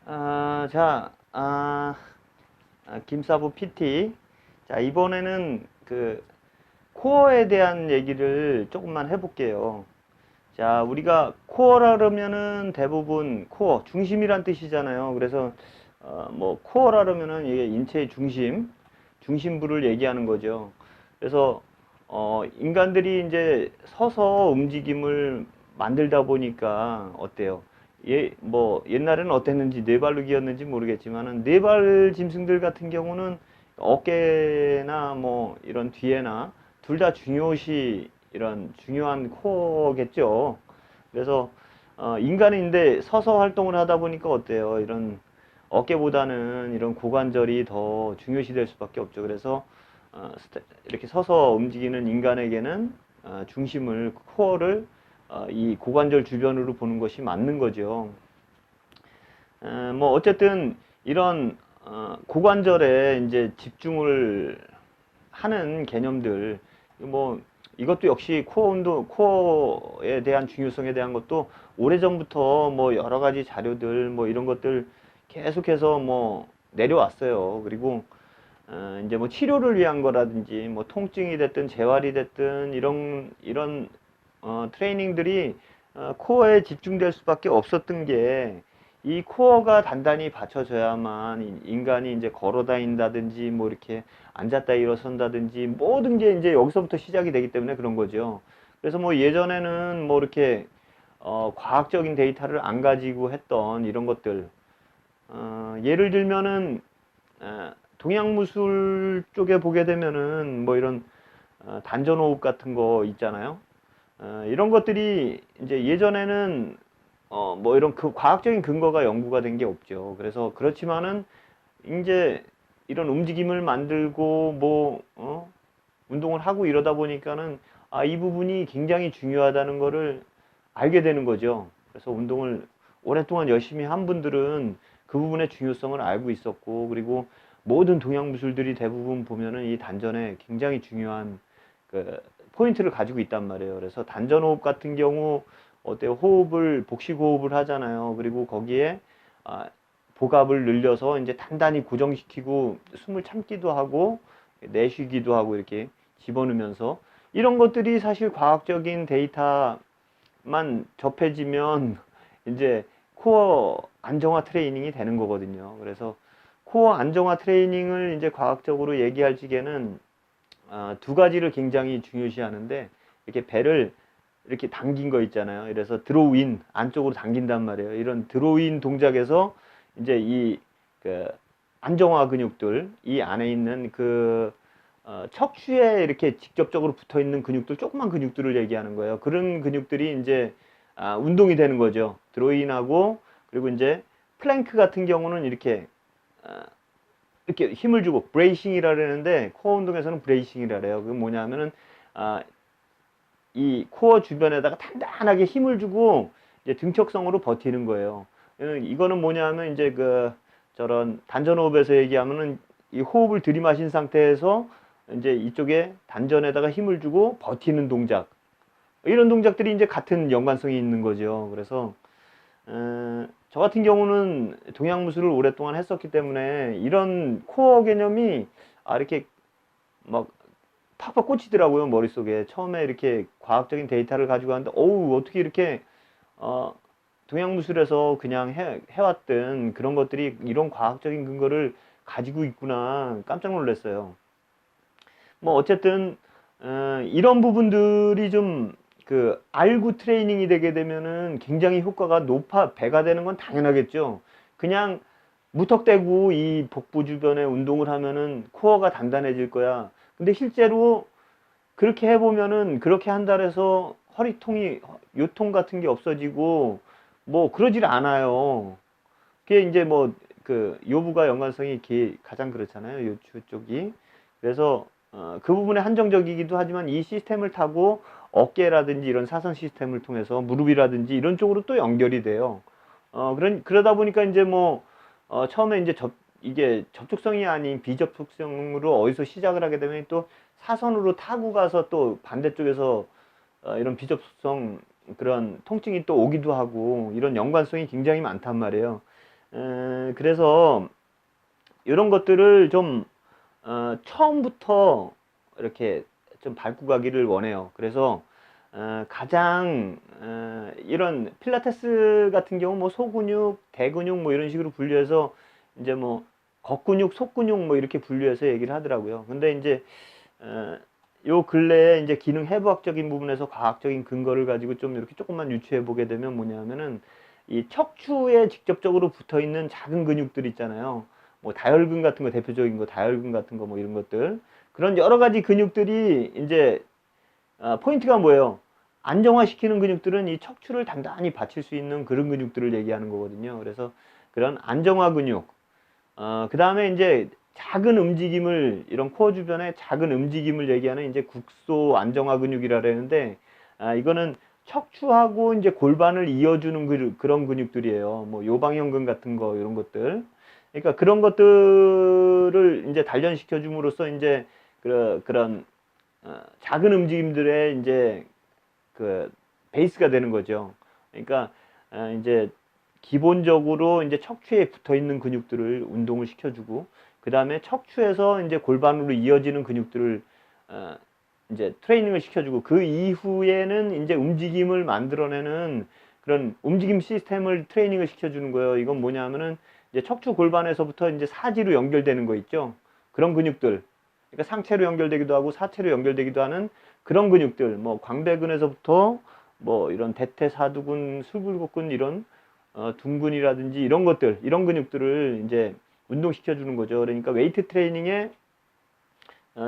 자, 김사부 PT. 자, 이번에는 그 코어에 대한 얘기를 조금만 해볼게요. 자, 우리가 코어라 그러면은 대부분 코어, 중심이란 뜻이잖아요. 그래서, 뭐, 코어라 그러면은 이게 인체의 중심, 중심부를 얘기하는 거죠. 그래서, 인간들이 이제 서서 움직임을 만들다 보니까 어때요? 뭐, 옛날에는 어땠는지, 네 발로 기었는지 모르겠지만은, 네 발 짐승들 같은 경우는 어깨나 뭐, 이런 뒤에나 둘 다 중요시 이런 중요한 코어겠죠. 그래서 인간인데 서서 활동을 하다 보니까 어때요? 이런 어깨보다는 이런 고관절이 더 중요시 될 수밖에 없죠. 그래서 이렇게 서서 움직이는 인간에게는 중심을 코어를 이 고관절 주변으로 보는 것이 맞는 거죠. 뭐 어쨌든 이런 고관절에 이제 집중을 하는 개념들, 뭐 이것도 역시 코어 운동, 코어에 대한 중요성에 대한 것도 오래전부터 뭐 여러 가지 자료들 뭐 이런 것들 계속해서 뭐 내려왔어요. 그리고 이제 뭐 치료를 위한 거라든지 뭐 통증이 됐든 재활이 됐든 이런 트레이닝들이 코어에 집중될 수밖에 없었던 게 이 코어가 단단히 받쳐져야만 인간이 이제 걸어 다닌다든지 뭐 이렇게 앉았다 일어선다든지 모든 게 이제 여기서부터 시작이 되기 때문에 그런 거죠. 그래서 뭐 예전에는 뭐 이렇게 과학적인 데이터를 안 가지고 했던 이런 것들, 예를 들면은 동양무술 쪽에 보게 되면은 뭐 이런 단전호흡 같은 거 있잖아요. 이런 것들이 이제 예전에는 뭐 이런 그 과학적인 근거가 연구가 된 게 없죠. 그래서 그렇지만은 이제 이런 움직임을 만들고 뭐 운동을 하고 이러다 보니까는 이 부분이 굉장히 중요하다는 거를 알게 되는 거죠. 그래서 운동을 오랫동안 열심히 한 분들은 그 부분의 중요성을 알고 있었고, 그리고 모든 동양 무술들이 대부분 보면은 이 단전에 굉장히 중요한 그 포인트를 가지고 있단 말이에요. 그래서 단전호흡 같은 경우 어때요? 호흡을 복식 호흡을 하잖아요. 그리고 거기에 아, 복압을 늘려서 이제 단단히 고정시키고 숨을 참기도 하고 내쉬기도 하고 이렇게 집어넣으면서 이런 것들이 사실 과학적인 데이터만 접해지면 이제 코어 안정화 트레이닝이 되는 거거든요. 그래서 코어 안정화 트레이닝을 이제 과학적으로 얘기할 적에는 두 가지를 굉장히 중요시 하는데 이렇게 배를 이렇게 당긴 거 있잖아요. 그래서 드로우인 안쪽으로 당긴단 말이에요. 이런 드로우인 동작에서 이제 그 안정화 근육들 이 안에 있는 척추에 이렇게 직접적으로 붙어 있는 근육들 조그만 근육들을 얘기하는 거예요. 그런 근육들이 이제 운동이 되는 거죠. 드로인하고 그리고 이제 플랭크 같은 경우는 아, 이렇게 힘을 주고 브레이싱이라 그러는데 코어 운동에서는 브레이싱이라 그래요. 그게 뭐냐면은 아, 이 코어 주변에다가 단단하게 힘을 주고 이제 등척성으로 버티는 거예요. 이거는 뭐냐면 이제 저런 단전호흡에서 얘기하면은 이 호흡을 들이마신 상태에서 이제 이쪽에 단전에다가 힘을 주고 버티는 동작. 이런 동작들이 이제 같은 연관성이 있는 거죠. 그래서 저 같은 경우는 동양무술을 오랫동안 했었기 때문에 이런 코어 개념이 이렇게 막 팍팍 꽂히더라고요, 머릿속에. 처음에 이렇게 과학적인 데이터를 가지고 하는데, 어우, 어떻게 이렇게, 어, 동양무술에서 그냥 해왔던 그런 것들이 이런 과학적인 근거를 가지고 있구나. 깜짝 놀랐어요. 뭐, 어쨌든, 이런 부분들이 좀, 알고 트레이닝이 되게 되면은 굉장히 효과가 배가 되는 건 당연하겠죠. 그냥 무턱대고 이 복부 주변에 운동을 하면은 코어가 단단해질 거야. 근데 실제로 그렇게 해보면은 그렇게 한다 해서 허리통이 요통 같은 게 없어지고 뭐 그러질 않아요. 그게 이제 뭐 요부가 연관성이 가장 그렇잖아요. 요추 쪽이. 그래서 그 부분에 한정적이기도 하지만 이 시스템을 타고 어깨라든지 이런 사선 시스템을 통해서 무릎이라든지 이런 쪽으로 또 연결이 돼요. 그러다 보니까 이제 뭐 처음에 이제 이게 접촉성이 아닌 비접촉성으로 어디서 시작을 하게 되면 또 사선으로 타고 가서 또 반대쪽에서 이런 비접촉성 그런 통증이 또 오기도 하고 이런 연관성이 굉장히 많단 말이에요. 그래서 이런 것들을 좀 처음부터 이렇게 좀 밟고 가기를 원해요. 그래서 가장 이런 필라테스 같은 경우 뭐 소근육, 대근육 뭐 이런 식으로 분류해서 이제 뭐 겉근육, 속근육 뭐 이렇게 분류해서 얘기를 하더라고요. 근데 이제 요 근래에 이제 기능 해부학적인 부분에서 과학적인 근거를 가지고 좀 이렇게 조금만 유추해 보게 되면 뭐냐면은 이 척추에 직접적으로 붙어 있는 작은 근육들 있잖아요. 뭐 다혈근 같은 거 대표적인 거, 다혈근 같은 거 뭐 이런 것들. 그런 여러 가지 근육들이 이제 포인트가 뭐예요? 안정화시키는 근육들은 이 척추를 단단히 받칠 수 있는 그런 근육들을 얘기하는 거거든요. 그래서 그런 안정화 근육, 그 다음에 이제 작은 움직임을, 이런 코어 주변의 작은 움직임을 얘기하는 이제 국소 안정화 근육이라 그러는데, 이거는 척추하고 이제 골반을 이어주는 그런 근육들이에요. 뭐 요방형근 같은 거, 이런 것들. 그러니까 그런 것들을 이제 단련시켜 줌으로써 이제 그런 작은 움직임들의 이제 그 베이스가 되는 거죠. 그러니까 이제 기본적으로 이제 척추에 붙어 있는 근육들을 운동을 시켜주고, 그 다음에 척추에서 이제 골반으로 이어지는 근육들을 이제 트레이닝을 시켜주고, 그 이후에는 이제 움직임을 만들어내는 그런 움직임 시스템을 트레이닝을 시켜주는 거예요. 이건 뭐냐면은 이제 척추 골반에서부터 이제 사지로 연결되는 거 있죠. 그런 근육들. 그러니까 상체로 연결되기도 하고 사체로 연결되기도 하는 그런 근육들, 뭐 광배근에서부터 뭐 이런 대퇴사두근, 술굴곡근 이런 둔근이라든지 이런 것들, 이런 근육들을 이제 운동시켜 주는 거죠. 그러니까 웨이트 트레이닝에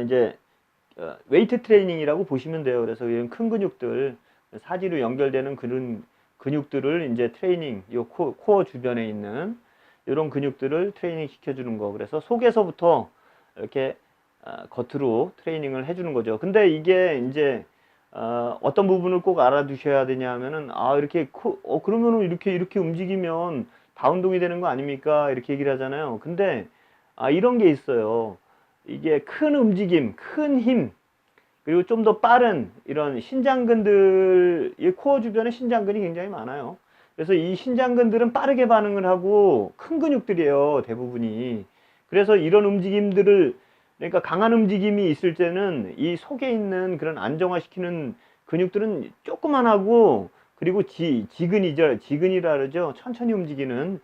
이제 웨이트 트레이닝이라고 보시면 돼요. 그래서 이런 큰 근육들, 사지로 연결되는 그런 근육들을 이제 트레이닝, 요 코어 주변에 있는 이런 근육들을 트레이닝 시켜주는 거. 그래서 속에서부터 이렇게 겉으로 트레이닝을 해주는 거죠. 근데 이게 이제 어떤 부분을 꼭 알아두셔야 되냐 하면은, 이렇게 그러면은 이렇게 움직이면 다 운동이 되는 거 아닙니까? 이렇게 얘기를 하잖아요. 근데 이런 게 있어요. 이게 큰 움직임, 큰 힘, 그리고 좀 더 빠른 이런 신장근들, 이 코어 주변에 신장근이 굉장히 많아요. 그래서 이 신장근들은 빠르게 반응을 하고 큰 근육들이에요, 대부분이. 그래서 이런 움직임들을, 그러니까 강한 움직임이 있을 때는 이 속에 있는 그런 안정화시키는 근육들은 조그만하고, 그리고 지근이라 그러죠. 천천히 움직이는,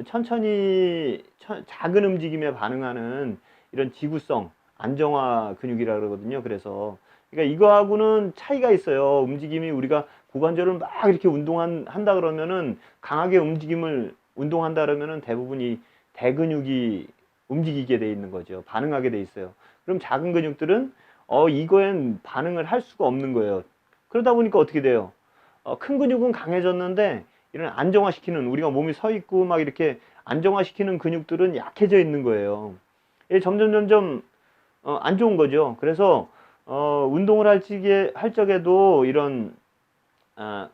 작은 움직임에 반응하는 이런 지구성 안정화 근육이라 그러거든요. 그래서 그러니까 이거하고는 차이가 있어요. 움직임이, 우리가 고관절을 막 이렇게 한다 그러면은, 강하게 운동한다 그러면은 대부분 이 대근육이 움직이게 돼 있는 거죠. 반응하게 돼 있어요. 그럼 작은 근육들은 이거엔 반응을 할 수가 없는 거예요. 그러다 보니까 어떻게 돼요? 큰 근육은 강해졌는데 이런 안정화시키는, 우리가 몸이 서 있고 막 이렇게 안정화시키는 근육들은 약해져 있는 거예요. 이게 점점 안 좋은 거죠. 그래서 운동을 할 적에도 이런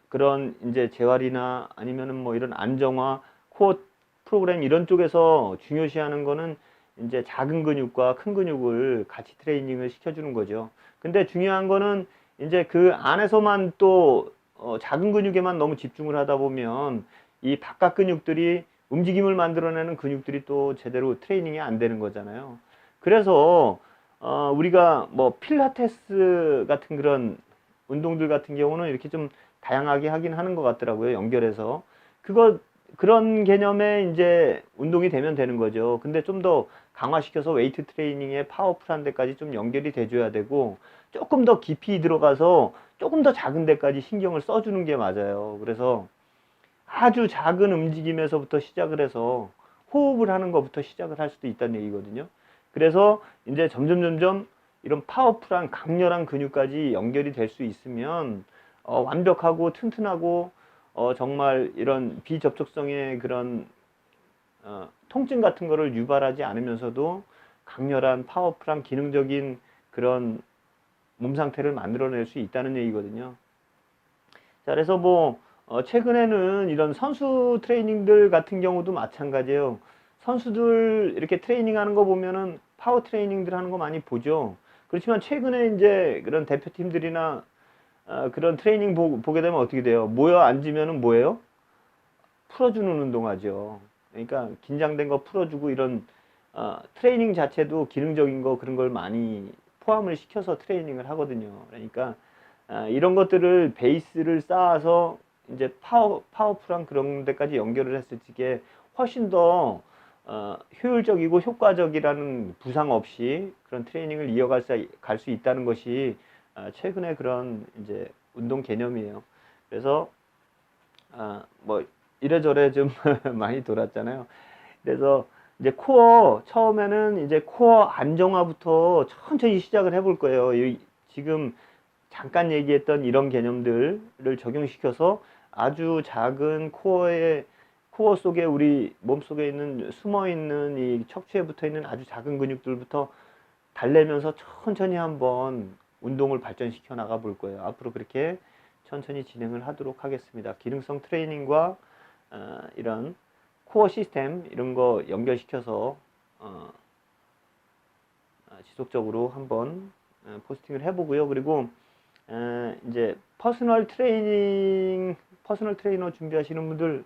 그런 이제 재활이나 아니면은 뭐 이런 안정화, 코어 프로그램 이런 쪽에서 중요시하는 거는 이제 작은 근육과 큰 근육을 같이 트레이닝을 시켜주는 거죠. 근데 중요한 거는 이제 그 안에서만 또 작은 근육에만 너무 집중을 하다 보면 이 바깥 근육들이, 움직임을 만들어내는 근육들이 또 제대로 트레이닝이 안 되는 거잖아요. 그래서 우리가 뭐 필라테스 같은 그런 운동들 같은 경우는 이렇게 좀 다양하게 하긴 하는 것 같더라고요. 연결해서. 그런 개념의 이제 운동이 되면 되는 거죠. 근데 좀 더 강화시켜서 웨이트 트레이닝에 파워풀한 데까지 좀 연결이 돼줘야 되고, 조금 더 깊이 들어가서 조금 더 작은 데까지 신경을 써주는 게 맞아요. 그래서 아주 작은 움직임에서부터 시작을 해서 호흡을 하는 것부터 시작을 할 수도 있다는 얘기거든요. 그래서 이제 점점 이런 파워풀한 강렬한 근육까지 연결이 될 수 있으면 완벽하고 튼튼하고 정말 이런 비접촉성의 그런 통증 같은 거를 유발하지 않으면서도 강렬한 파워풀한 기능적인 그런 몸 상태를 만들어낼 수 있다는 얘기거든요. 자, 그래서 뭐 최근에는 이런 선수 트레이닝들 같은 경우도 마찬가지예요. 선수들 이렇게 트레이닝 하는 거 보면은 파워 트레이닝들 하는 거 많이 보죠. 그렇지만 최근에 이제 그런 대표팀들이나 그런 트레이닝 보게 되면 어떻게 돼요? 모여 앉으면은 뭐예요? 풀어주는 운동하죠. 그러니까 긴장된 거 풀어주고 이런 트레이닝 자체도 기능적인 거 그런 걸 많이 포함을 시켜서 트레이닝을 하거든요. 그러니까 이런 것들을 베이스를 쌓아서 이제 파워풀한 그런 데까지 연결을 했을 적에 훨씬 더 효율적이고 효과적이라는 부상 없이 그런 트레이닝을 갈 수 있다는 것이 최근에 그런 이제 운동 개념이에요. 그래서 뭐 이래저래 좀 많이 돌았잖아요. 그래서 이제 처음에는 이제 코어 안정화부터 천천히 시작을 해볼 거예요. 지금 잠깐 얘기했던 이런 개념들을 적용시켜서 아주 작은 코어 속에 우리 몸속에 있는 숨어 있는 이 척추에 붙어 있는 아주 작은 근육들부터 달래면서 천천히 한번 운동을 발전시켜 나가 볼 거예요. 앞으로 그렇게 천천히 진행을 하도록 하겠습니다. 기능성 트레이닝과 이런 코어 시스템 이런 거 연결시켜서 지속적으로 한번 포스팅을 해보고요. 그리고 이제 퍼스널 트레이너 준비하시는 분들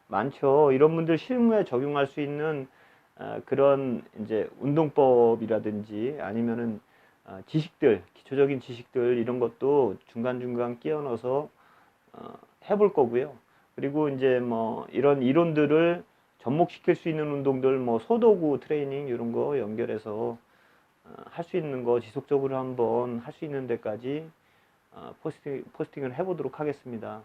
많죠. 이런 분들 실무에 적용할 수 있는 그런 이제 운동법이라든지 아니면은 지식들, 기초적인 지식들 이런 것도 중간중간 끼워 넣어서 해볼 거고요. 그리고 이제 뭐 이런 이론들을 접목시킬 수 있는 운동들, 뭐 소도구 트레이닝 이런 거 연결해서 할 수 있는 거 지속적으로 한번 할 수 있는 데까지 포스팅을 해보도록 하겠습니다.